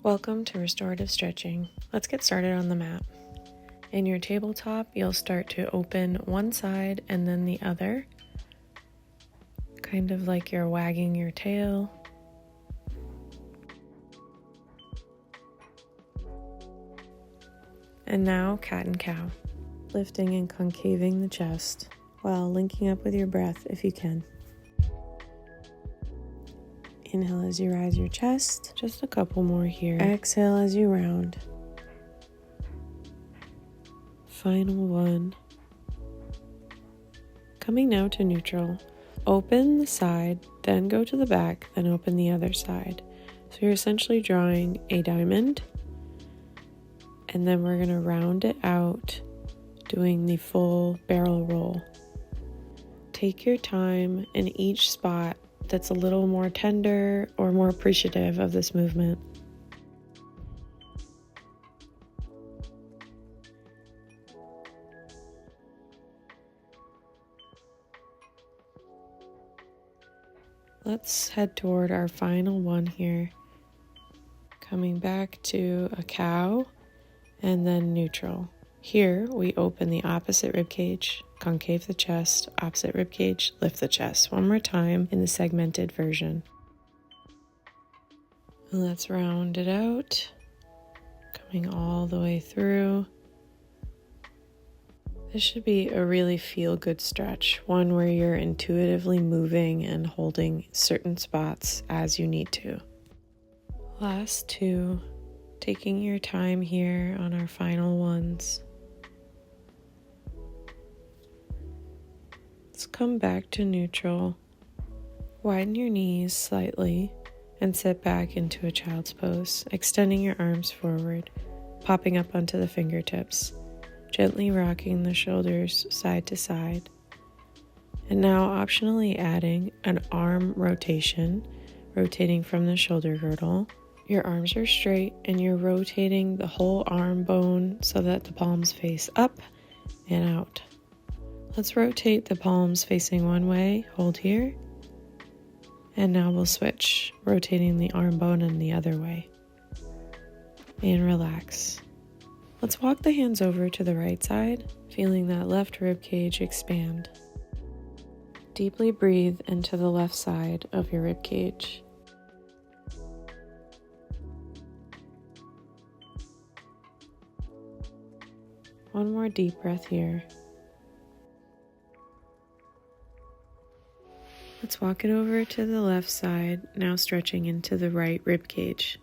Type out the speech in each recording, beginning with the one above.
Welcome to Restorative Stretching. Let's get started on the mat. In your tabletop, you'll start to open one side and then the other, kind of like you're wagging your tail. And now cat and cow, lifting and concaving the chest while linking up with your breath if you can. Inhale as you rise your chest, just a couple more here. Exhale as you round. Final one. Coming now to neutral. Open the side, then go to the back, then open the other side. So you're essentially drawing a diamond, and then we're going to round it out, doing the full barrel roll. Take your time in each spot that's a little more tender or more appreciative of this movement. Let's head toward our final one here. Coming back to a cow and then neutral. Here we open the opposite rib cage, concave the chest, opposite rib cage, lift the chest. One more time in the segmented version. And let's round it out, coming all the way through. This should be a really feel-good stretch, one where you're intuitively moving and holding certain spots as you need to. Last two, taking your time here on our final ones. Let's come back to neutral. Widen your knees slightly and sit back into a child's pose, extending your arms forward, popping up onto the fingertips, gently rocking the shoulders side to side. And now optionally adding an arm rotation, rotating from the shoulder girdle. Your arms are straight and you're rotating the whole arm bone so that the palms face up and out. Let's rotate the palms facing one way, hold here, and now we'll switch, rotating the arm bone in the other way. And relax. Let's walk the hands over to the right side, feeling that left rib cage expand. Deeply breathe into the left side of your rib cage. One more deep breath here. Let's walk it over to the left side, now stretching into the right rib cage.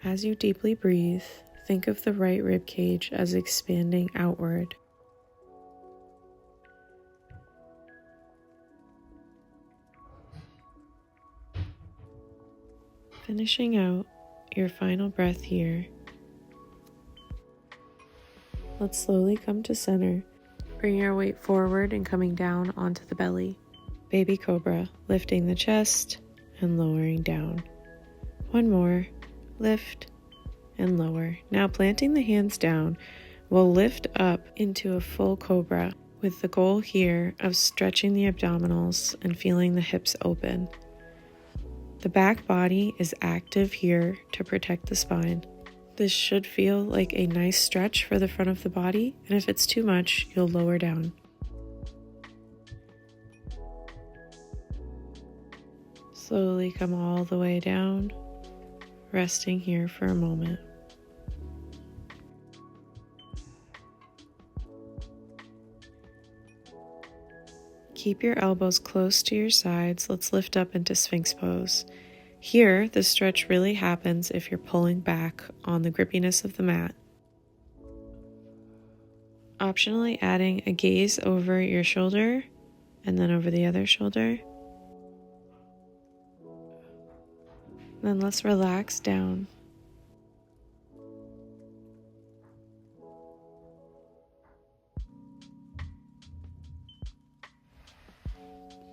As you deeply breathe, think of the right rib cage as expanding outward. Finishing out your final breath here. Let's slowly come to center. Bring your weight forward and coming down onto the belly. Baby cobra, lifting the chest and lowering down. One more, lift and lower. Now planting the hands down, we'll lift up into a full cobra with the goal here of stretching the abdominals and feeling the hips open. The back body is active here to protect the spine. This should feel like a nice stretch for the front of the body, and if it's too much, you'll lower down. Slowly come all the way down, resting here for a moment. Keep your elbows close to your sides. Let's lift up into Sphinx pose. Here, the stretch really happens if you're pulling back on the grippiness of the mat. Optionally adding a gaze over your shoulder and then over the other shoulder. Then let's relax down.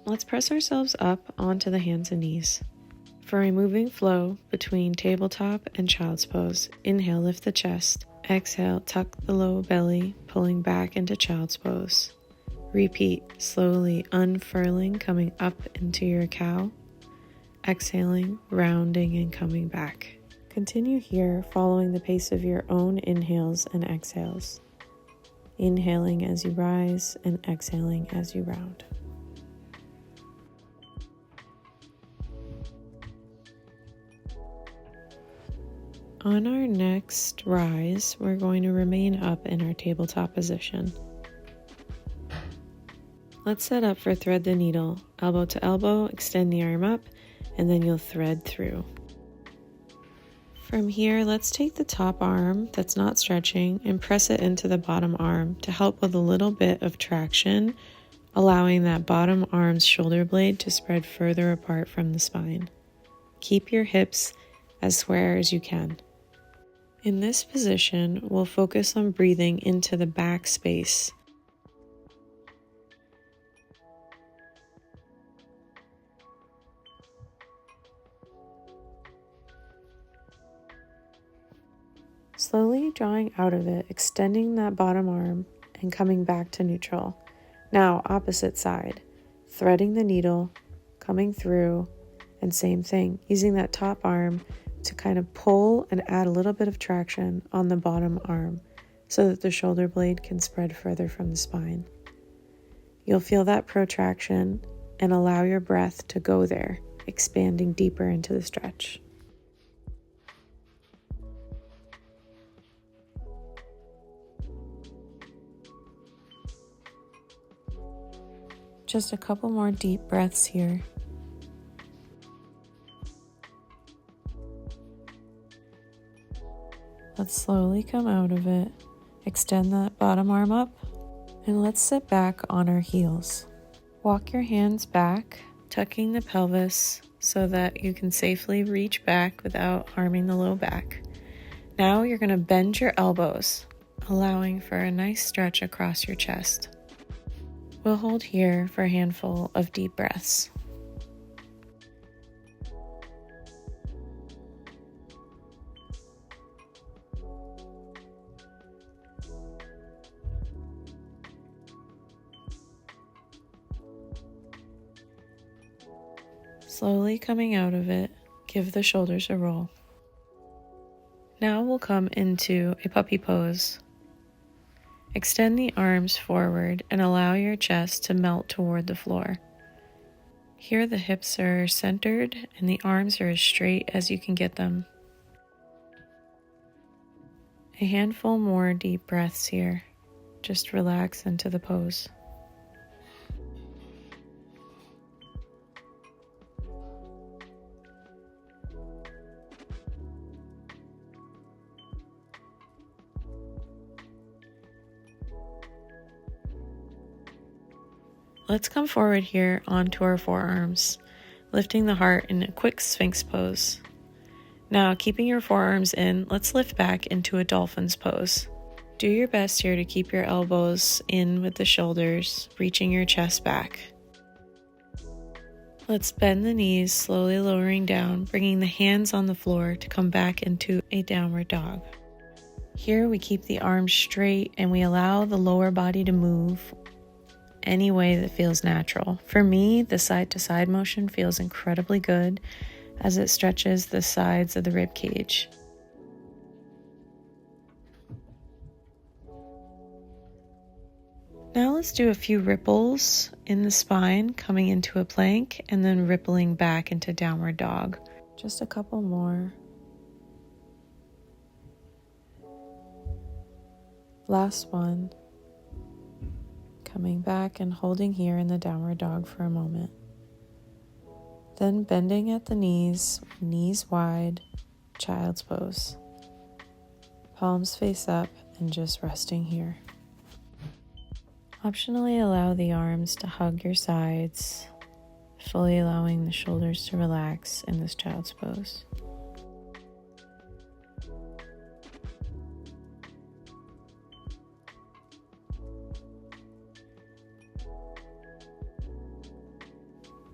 Let's press ourselves up onto the hands and knees. For a moving flow between tabletop and child's pose, inhale, lift the chest. Exhale, tuck the low belly, pulling back into child's pose. Repeat, slowly unfurling, coming up into your cow. exhaling, rounding, and coming back. Continue here, following the pace of your own inhales and exhales. Inhaling as you rise and exhaling as you round. On our next rise, we're going to remain up in our tabletop position. Let's set up for thread the needle, elbow to elbow, extend the arm up, and then you'll thread through. From here, let's take the top arm that's not stretching and press it into the bottom arm to help with a little bit of traction, allowing that bottom arm's shoulder blade to spread further apart from the spine. Keep your hips as square as you can. In this position, we'll focus on breathing into the back space. Slowly drawing out of it, extending that bottom arm and coming back to neutral. Now, opposite side, threading the needle, coming through, and same thing, using that top arm to kind of pull and add a little bit of traction on the bottom arm so that the shoulder blade can spread further from the spine. You'll feel that protraction and allow your breath to go there, expanding deeper into the stretch. Just a couple more deep breaths here. Let's slowly come out of it, extend that bottom arm up, and let's sit back on our heels. Walk your hands back, tucking the pelvis so that you can safely reach back without harming the low back. Now you're going to bend your elbows, allowing for a nice stretch across your chest. We'll hold here for a handful of deep breaths. Slowly coming out of it, give the shoulders a roll. Now we'll come into a puppy pose. Extend the arms forward and allow your chest to melt toward the floor. Here the hips are centered and the arms are as straight as you can get them. A handful more deep breaths here. Just relax into the pose. Let's come forward here onto our forearms, lifting the heart in a quick Sphinx pose. Now, keeping your forearms in, let's lift back into a dolphin's pose. Do your best here to keep your elbows in with the shoulders, reaching your chest back. Let's bend the knees, slowly lowering down, bringing the hands on the floor to come back into a downward dog. Here we keep the arms straight and we allow the lower body to move any way that feels natural. For me, the side-to-side motion feels incredibly good as it stretches the sides of the rib cage. Now let's do a few ripples in the spine, coming into a plank and then rippling back into downward dog. Just a couple more. Last one. Coming back and holding here in the downward dog for a moment. Then bending at the knees, knees wide, child's pose. Palms face up and just resting here. Optionally allow the arms to hug your sides, fully allowing the shoulders to relax in this child's pose.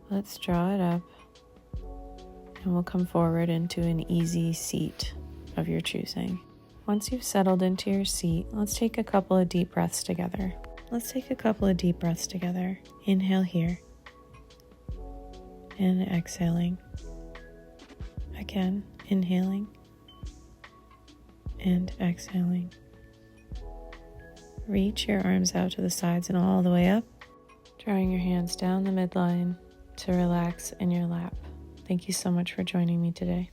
Let's draw it up and we'll come forward into an easy seat of your choosing. Once you've settled into your seat, let's take a couple of deep breaths together. Inhale here and exhaling. Again, inhaling and exhaling. Reach your arms out to the sides and all the way up, drawing your hands down the midline to relax in your lap. Thank you so much for joining me today.